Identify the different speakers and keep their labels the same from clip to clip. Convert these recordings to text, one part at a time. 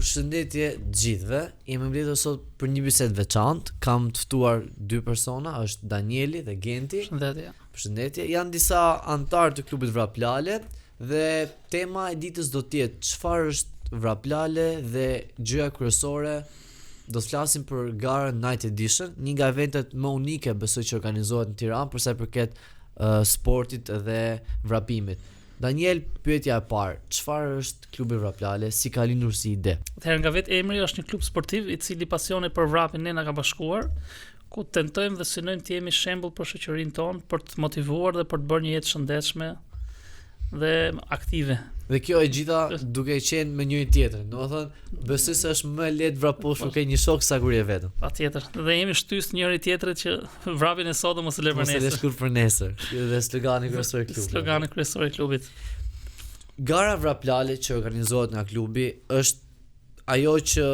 Speaker 1: Përshëndetje gjithëve. Jemi mbledhur sot për një bisedë veçantë. Kam të ftuar dy persona, është Danieli dhe Genti.
Speaker 2: Përshëndetje.
Speaker 1: Përshëndetje. Janë disa anëtar të klubit Vraplale dhe tema e ditës do të jetë çfarë është Vraplale dhe gjëja kryesore. Do të flasim për garën Night Edition, një nga eventet më unike besoj që organizohet në Tiranë për sa i përket sportit dhe vrapimit. Daniel, pyetja e parë, çfarë është klubi Vraplale, si ka lindur si ide?
Speaker 2: Atëherë nga vetë emri është një klub sportiv i cili pasioni për vrapin ne na ka bashkuar, ku tentojmë dhe synojmë të jemi shembull për shoqërinë tonë, për të motivuar dhe për të bërë një jetë shëndetshme dhe aktive.
Speaker 1: Dhe kjo e gjitha duke qenë me njëri tjetrin. Domethënë, besoj se është më lehtë vraposh kur ke një shok sa kur je vetëm.
Speaker 2: Patjetër. Dhe jemi shtys njëri tjetrit që vrapin e sotëm mos e lë për nesër.
Speaker 1: Mos e lë kur për nesër. Ky është slogani kryesor i klubit.
Speaker 2: Slogani kryesor i klubit.
Speaker 1: Gara Vraplale që organizohet nga klubi është ajo që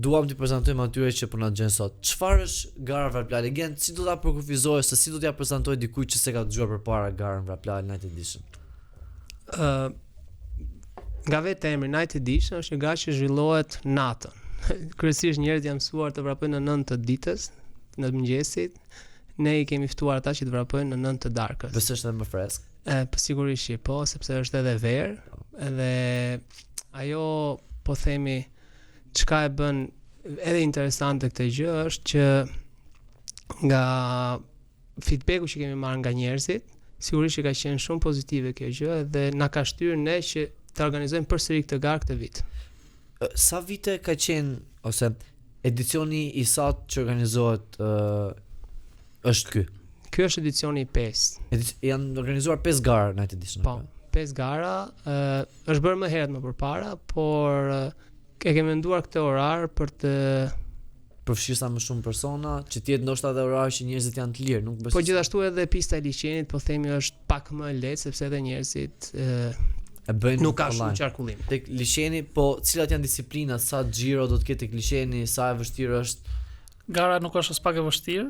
Speaker 1: duam t'i prezantojmë atyre që po na dëgjojnë sot. Çfarë është gara Vraplale? Gent, si do ta përkufizoj se si do t'ja prezantoj dikujt që s'e ka dëgjuar përpara garën Vraplale Night Edition?
Speaker 3: Nga vetë emri Night Edition është një garë që zhvillohet natën. Kryesisht njerëzit janë mësuar të vrapojnë në 9 të ditës, në mëngjesit. Ne i kemi ftuar ata që të vrapojnë në 9 të darkës.
Speaker 1: Besoj është edhe më fresk.
Speaker 3: Po sigurisht që po, sepse është edhe verë, edhe ajo po themi çka e bën edhe interesante këtë gjë është që nga feedbacku që kemi marrë nga njerëzit, sigurisht që ka qenë shumë pozitive kjo gjë dhe na ka shtyrë ne që të organizojmë përsëri këtë garë këtë vit.
Speaker 1: Sa vite ka qenë ose edicioni i satë që organizohet është ky?
Speaker 3: Ky është edicioni i 5.
Speaker 1: Janë organizuar 5 gara Night Edition.
Speaker 3: Po, 5 gara, është bërë më herët më përpara, por e kemi menduar këtë orar për të
Speaker 1: përfshirë sa më shumë persona, që tjetë ndoshta edhe orar që njerëzit janë të lirë, nuk besoj.
Speaker 3: Po gjithashtu edhe pista e liçenit, po themi është pak më lehtë sepse edhe njerëzit
Speaker 1: e bëjnë
Speaker 3: nuk ka shumë qarkullim.
Speaker 1: Tek liçeni, po cilat janë disiplinat, sa xhiro do të ketë tek liçeni, sa e vështirë është?
Speaker 2: Gara nuk është as pak e vështirë.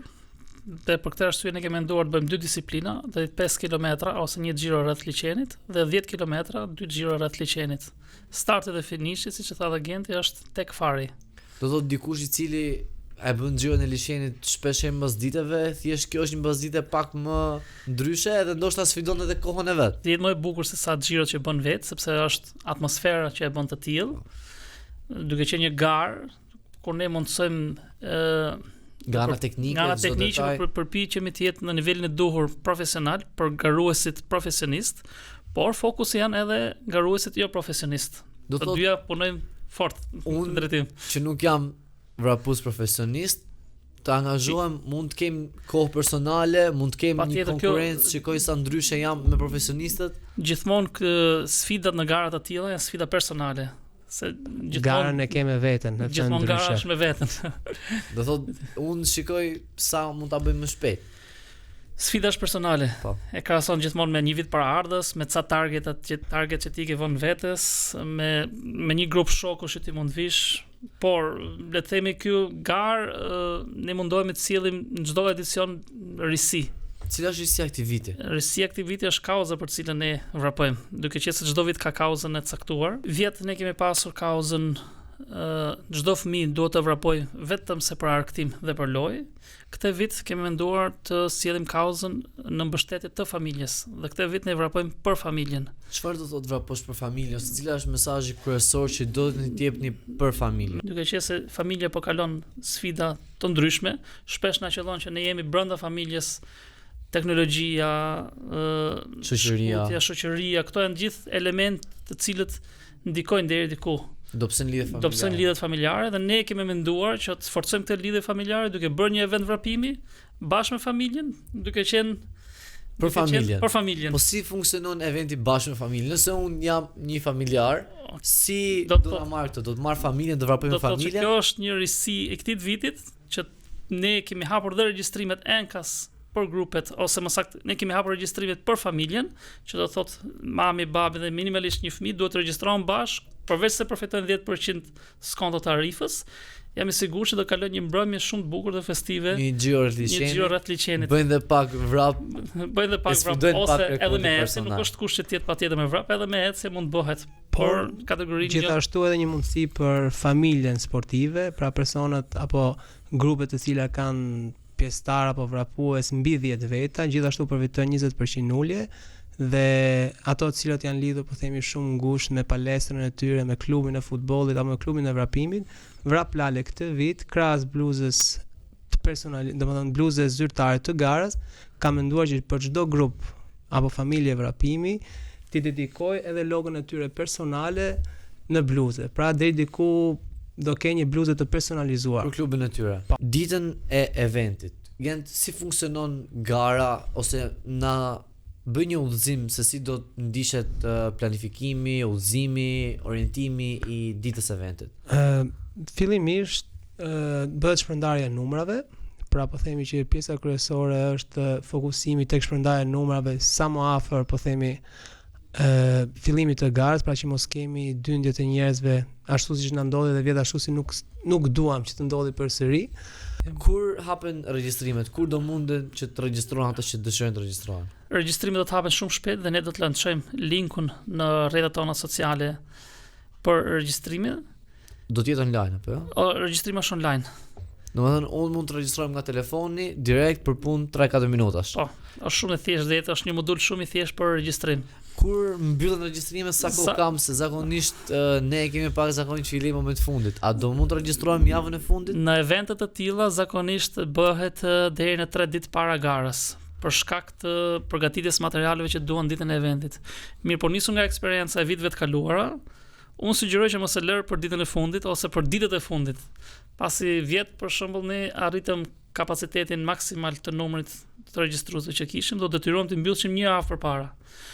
Speaker 2: Dhe për këtë arsye ne kemi menduar të bëjmë 2 disiplina, dhe 5 kilometra ose një xhiro rreth liçenit dhe 10 kilometra 2 xhiro rreth liçenit. Starti dhe finishi, siç e tha dhe Genti, është tek fari.
Speaker 1: Do thotë dikush i cili e bën xhiron e liçenit shpesh e mbasditeve, thjesht kjo është një mbasdite pak më ndryshe edhe ndoshta sfidon edhe kohën e vet.
Speaker 2: Jetë më e bukur se sa xhirot që bën vet, sepse është atmosfera që e bën të tillë. Duke qenë një garë kur ne mundsojmë
Speaker 1: Gara teknike
Speaker 2: përpiqemi të jetë në nivelin e duhur profesional për garuesit profesionist, por fokusi janë edhe garuesit jo profesionist. Të dyja punojmë fort në drejtim.
Speaker 1: Që nuk jam vrapues profesionist, të angazhohem, mund të kem kohë personale, mund të kem një konkurrencë, shikoj sa ndryshe jam me profesionistët.
Speaker 2: Gjithmonë sfidat në gara të tilla janë sfida personale. Se
Speaker 3: garën e kemë veten,
Speaker 2: gjithmonë gara është me veten.
Speaker 1: Do thotë, unë shikoj sa mund ta bëj më shpejt.
Speaker 2: Sfida është personale.
Speaker 1: Po.
Speaker 2: E krahason gjithmonë me një vit para ardhës, me ca target që ti ke vënë vetes, me një grup shokush që ti mund vish, por le të themi ky garë ne mundohemi të sjellim në çdo edicion risi.
Speaker 1: Cila është risi aktiviti?
Speaker 2: Risi aktiviti është kauza për cilën ne vrapojmë, duke qenë se çdo vit ka kauzën e caktuar. Vjet ne kemi pasur kauzën çdo fëmijë duhet të vrapojë vetëm se për argëtim dhe për lojë. Këtë vit kemi menduar të sjellim kauzën në mbështetje të familjes dhe këtë vit ne vrapojmë për familjen.
Speaker 1: Çfarë do thotë vraposh për familjen ose cila është mesazhi kryesor që do të jepni për familjen?
Speaker 2: Duke qenë se familja po kalon sfida të ndryshme, shpesh na qellon që ne jemi brenda familjes, teknologjia, shoqëria, këto janë gjithë elementë të cilët ndikojnë deri diku.
Speaker 1: Dobësojnë
Speaker 2: lidhet familjare dhe ne kemi menduar që të forcojmë këtë lidhje familjare duke bërë një event vrapimi bashkë me familjen, duke qenë
Speaker 1: për familjen.
Speaker 2: Po
Speaker 1: si funksionon eventi bashkë me familjen? Nëse unë jam një familjar, si do ta marr këtë? Do të marr familjen, do vrapoj me familjen?
Speaker 2: Kjo është një risi e këtij vitit që ne kemi hapur dhe regjistrimet Enkas për grupet, ose më saktë ne kemi hapur regjistrimet për familjen, që do thotë mami, babi dhe minimalisht një fëmijë duhet të regjistrohen bashkë, përveç se përfitojnë 10% skonto tarifës. Jam i sigurt që do kalojnë një mbrëmje shumë të bukur dhe festive.
Speaker 1: Një xhiro
Speaker 2: rreth liçenit.
Speaker 1: Bëjnë dhe pak vrap.
Speaker 2: Ose edhe me ecje, nuk është kusht që të jetë patjetër me vrap, edhe me ecje mund të bëhet. Por kategorinë
Speaker 3: gjithashtu edhe një mundësi për familjen sportive, pra personat apo grupet të cilat kanë pjesëtar apo vrapues mbi 10 veta, gjithashtu përfitojnë 20% ulje. Dhe ato të cilat janë lidhur po themi shumë ngushtë me palestrën e tyre, me klubin e futbollit apo me klubin e vrapimit, Vrap Lale këtë vit krahas bluzës të personale, domethënë bluzës zyrtare të garës, ka menduar që për çdo grup apo familje vrapimi ti dedikoj edhe logon e tyre personale në bluzë. Pra deri diku do kenë një bluzë të personalizuar
Speaker 1: për klubin e tyre. Ditën e eventit, si funksionon gara ose na bëj një udhëzim se si do të ndishet planifikimi, udhëzimi, orientimi i ditës eventit.
Speaker 3: Fillimisht bëhet shpërndarja e numrave, pra po themi që pjesa kryesore është fokusimi tek shpërndarja e numrave sa më afër po themi fillimit të garës, pra që mos kemi dyndje të njerëzve ashtu siç na ndodhi dhe vjet ashtu si nuk duam që të ndodhi përsëri.
Speaker 1: Kur hapen regjistrimet, kur do munden që të regjistrohen ata që dëshirojnë të regjistrohen?
Speaker 2: Regjistrimet do të hapen shumë shpejt dhe ne do të lançojmë linkun në rrjetet tona sociale për regjistrimin.
Speaker 1: Do të jetë online apo jo?
Speaker 2: Regjistrimi është online.
Speaker 1: Domethënë unë mund të regjistrojmë nga telefoni direkt për punë 3-4 minutash.
Speaker 2: Po, është shumë e thjeshtë dhe është një modul shumë i thjeshtë për regjistrim.
Speaker 1: Kur mbyllen regjistrimet sa kohë kam se zakonisht ne kemi pak zakonisht fillim moment të fundit. A do mund të regjistrohem javën e fundit?
Speaker 2: Në evente të tilla zakonisht bëhet deri në 3 ditë para garës, për shkak të përgatitjes materialeve që duan ditën e eventit. Mirë, po nisur nga eksperjenca e viteve të kaluara, unë sugjeroj që mos e lër për ditën e fundit ose për ditët e fundit. Pasi vjet për shembull ne arritëm kapacitetin maksimal të numrit të regjistruesve që kishim, do detyrohem të mbyllshim një javë përpara.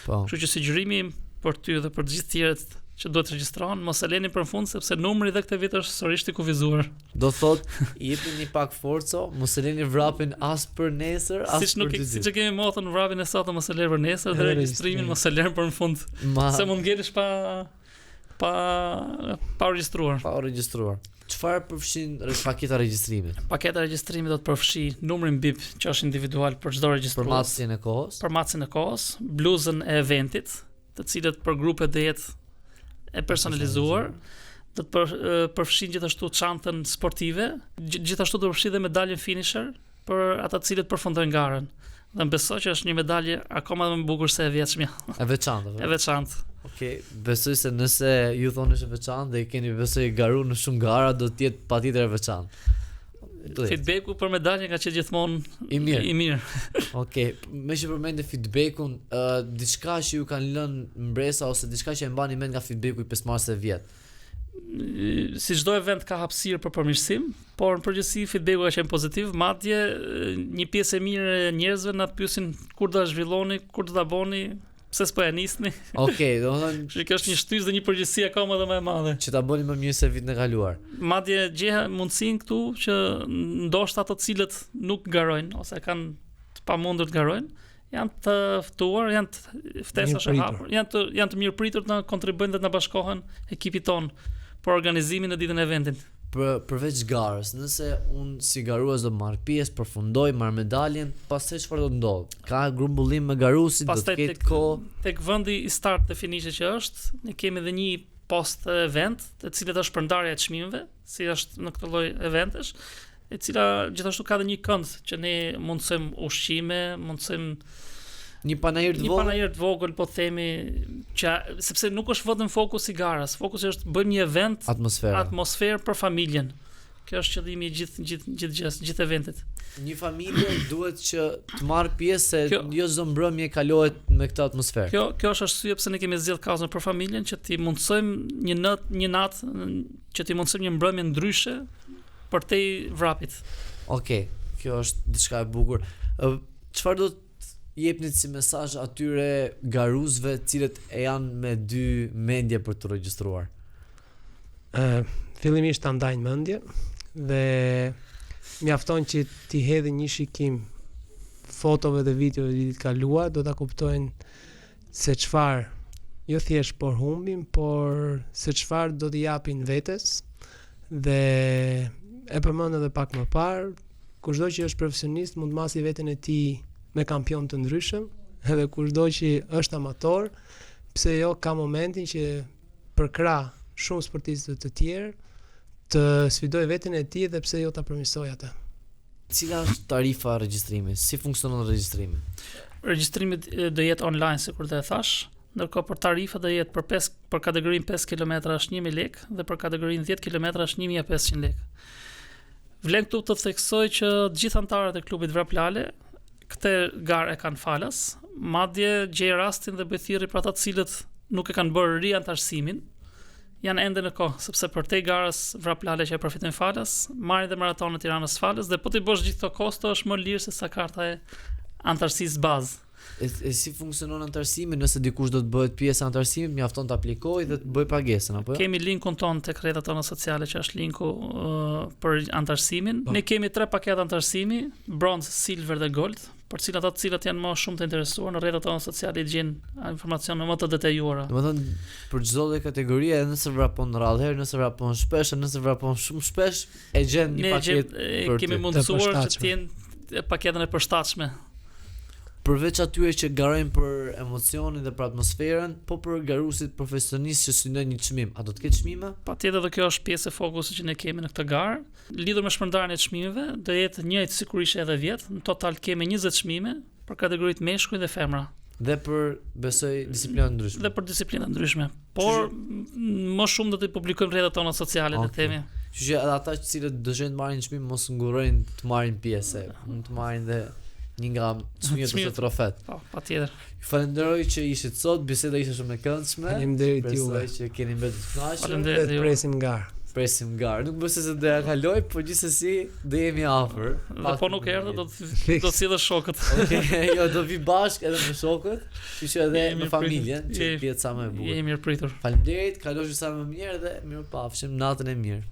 Speaker 1: Po.
Speaker 2: Kështu që sugjerimi im për ty dhe për të gjithë tjerët që duhet të regjistrohen, mos e leni për fund sepse numri edhe këtë vit është sërish i kufizuar.
Speaker 1: Do thotë, jepini pak forco, mos e leni vrapin as për nesër, as për dy ditë.
Speaker 2: Siç e kemi motën vrapin e sotëm mos e lër për nesër dhe regjistrimin mos e lër për në fund. Se mund ngelesh pa regjistruar.
Speaker 1: Pa regjistruar. Çfarë përfshin paketa regjistrimi?
Speaker 2: Paketa regjistrimi do të përfshijë numrin BIP, që është individual për çdo regjistrues.
Speaker 1: Për matësin e kohës,
Speaker 2: bluzën e eventit, të cilët për grupet do jetë e personalizuar, do të përfshin gjithashtu çantën sportive, gjithashtu do të përfshijë dhe medaljen finisher për ata të cilët përfundojnë garën. Dhe më besoj që është një medalje akoma më e bukur se e vjetshmja.
Speaker 1: E veçantë.
Speaker 2: E veçantë.
Speaker 1: Okej, besoj se nëse ju thoni është e veçantë dhe keni besoj garu në shumë gara, do të jetë patjetër e veçantë.
Speaker 2: Feedbacku për medaljen ka qenë gjithmonë i mirë.
Speaker 1: Okej, më që përmendë feedbackun, diçka që ju kanë lënë mbresa ose diçka që e mbani mend nga feedbacku i pesëmarrësve vjet.
Speaker 2: Si çdo event ka hapësirë për përmirësim, por në përgjithësi feedbacku ka qenë pozitiv, madje një pjesë e mirë e njerëzve na pyesin kur do ta zhvilloni, kur do ta bëni, pse s'po ja nisni.
Speaker 1: Okej, domethënë
Speaker 2: kjo është një shtysë dhe një përgjegjësi akoma edhe më e madhe.
Speaker 1: Që ta bëni më mirë se vitin e kaluar.
Speaker 2: Madje gjeha mundsinë këtu që ndoshta ato të cilët nuk garojnë ose kanë të pamundur të garojnë, janë të ftuar, janë të ftesësh e hapur, janë të mirëpritur të kontribuojnë dhe të na bashkohen ekipit ton për organizimin e ditën e eventit.
Speaker 1: Përveç garës, nëse unë si garues do marr pjesë, përfundoj, marr medaljen, pastaj çfarë do ndodh? Ka grumbullim me garuesit, do të ketë kohë
Speaker 2: tek vendi i start të finishit që është, ne kemi edhe një post event, të cilët është përndarja e çmimeve, si është në këtë lloj eventesh, e cila gjithashtu ka edhe një kënd që ne mundsojmë ushqime, mundsojmë
Speaker 1: një panajër
Speaker 2: të vogël, po themi, që sepse nuk është vetëm fokusi i garës, fokusi është bëjmë një event, atmosferë për familjen. Kjo është qëllimi i gjithë eventit.
Speaker 1: Një familje duhet që të marrë pjesë, se jo çdo mbrëmje kalohet me këtë atmosferë.
Speaker 2: Kjo është arsye pse ne kemi zgjedhur kauzën për familjen, që ti mundsojmë një natë që ti mundsojmë një mbrëmje ndryshe për te vrapit.
Speaker 1: Okej, kjo është diçka e bukur. Çfarë do jepni si mesazh atyre garuesve të cilët janë me dy mendje për të regjistruar?
Speaker 3: Fillimisht ta ndajnë mendje dhe mjafton që ti hedhë një shikim fotove dhe videove të vitit kaluar, do ta kuptojnë se çfarë jo thjesht por humbin, por se çfarë do t'i japin vetes. Dhe e përmend edhe pak më parë, kushdo që është profesionist mund të masi veten e tij me kampion të ndryshëm, edhe kushdo që është amator, pse jo ka momentin që përkrah shumë sportistë të tjerë të sfidoj veten e tij dhe pse jo ta përmirësoj atë.
Speaker 1: Cila është tarifa e regjistrimit? Si funksionon regjistrimi?
Speaker 2: Regjistrimi do jetë online, sikur të e thash. Ndërkohë për tarifa do jetë për kategorinë 5 km është 1000 lekë dhe për kategorinë 10 km është 1500 lekë. Vlen këtu të theksoj që të gjithë anëtarët e klubit Vraplale këtë garë e kanë falas, madje gjej rastin dhe bëj thirrje për ata të cilët nuk e kanë bërë riantarësimin, janë ende në kohë, sepse për te garës Vraplale që e përfitojnë falas, marrin dhe maratonin e Tiranës falas dhe po ti bësh gjithë këto kosto është më lirë se sa karta e antarësisë bazë.
Speaker 1: E si funksionon antarësimi? Nëse dikush do të bëhet pjesë e antarësimit, mjafton të aplikojë dhe të bëj pagesën apo jo?
Speaker 2: Kemi linkun ton tek rrjetet tona sociale që është linku për antarësimin. Ne kemi 3 pakete antarësimi, bronze, silver dhe gold, për cilat ata të cilat janë më shumë të interesuar në rrjetet tona sociale i gjejnë informacione më të detajuara.
Speaker 1: Domethënë për çdo lloj kategorie, nëse vrapon rrallëherë, nëse vrapon shpesh, nëse vrapon shumë shpesh, e gjen një paketë.
Speaker 2: Ne kemi mundësuar që të jenë paketën e përshtatshme.
Speaker 1: Përveç atyre që garojnë për emocionin dhe për atmosferën, po për garuesit profesionistë që synojnë një çmim, a do të ketë çmime?
Speaker 2: Patjetër, dhe kjo është pjesë e fokusit që ne kemi në këtë garë. Lidhur me shpërndarjen e çmimeve, do jetë njëjtë sikur ishte edhe vjet. Në total kemi 20 çmime për kategoritë meshkuj dhe femra.
Speaker 1: Dhe për besoj disiplina ndryshme.
Speaker 2: Dhe për disiplina ndryshme. Por më shumë do të publikojmë rrjetet tona sociale të themi.
Speaker 1: Kështu që edhe ata që cilët dëshirojnë të marrin çmim mos ngurojnë të marrin pjesë, mund të marrin dhe një nga çmimet ose trofet.
Speaker 2: Po, patjetër.
Speaker 1: Ju falenderoj që ishit sot, biseda ishte shumë e këndshme.
Speaker 3: Faleminderit juve.
Speaker 1: Besoj që keni mbetur të kënaqur.
Speaker 2: Faleminderit juve.
Speaker 3: Presim garë.
Speaker 1: Nuk bëse se do ja kaloj, por gjithsesi do jemi afër.
Speaker 2: Dhe po nuk erdhe, do të sjellë shokët.
Speaker 1: Okej, jo do vi bashkë edhe me shokët, kështu që edhe me familjen, që jetë sa më e bukur.
Speaker 2: Jemi mirëpritur.
Speaker 1: Faleminderit, kalofshi sa më mirë dhe mirupafshim, natën e mirë.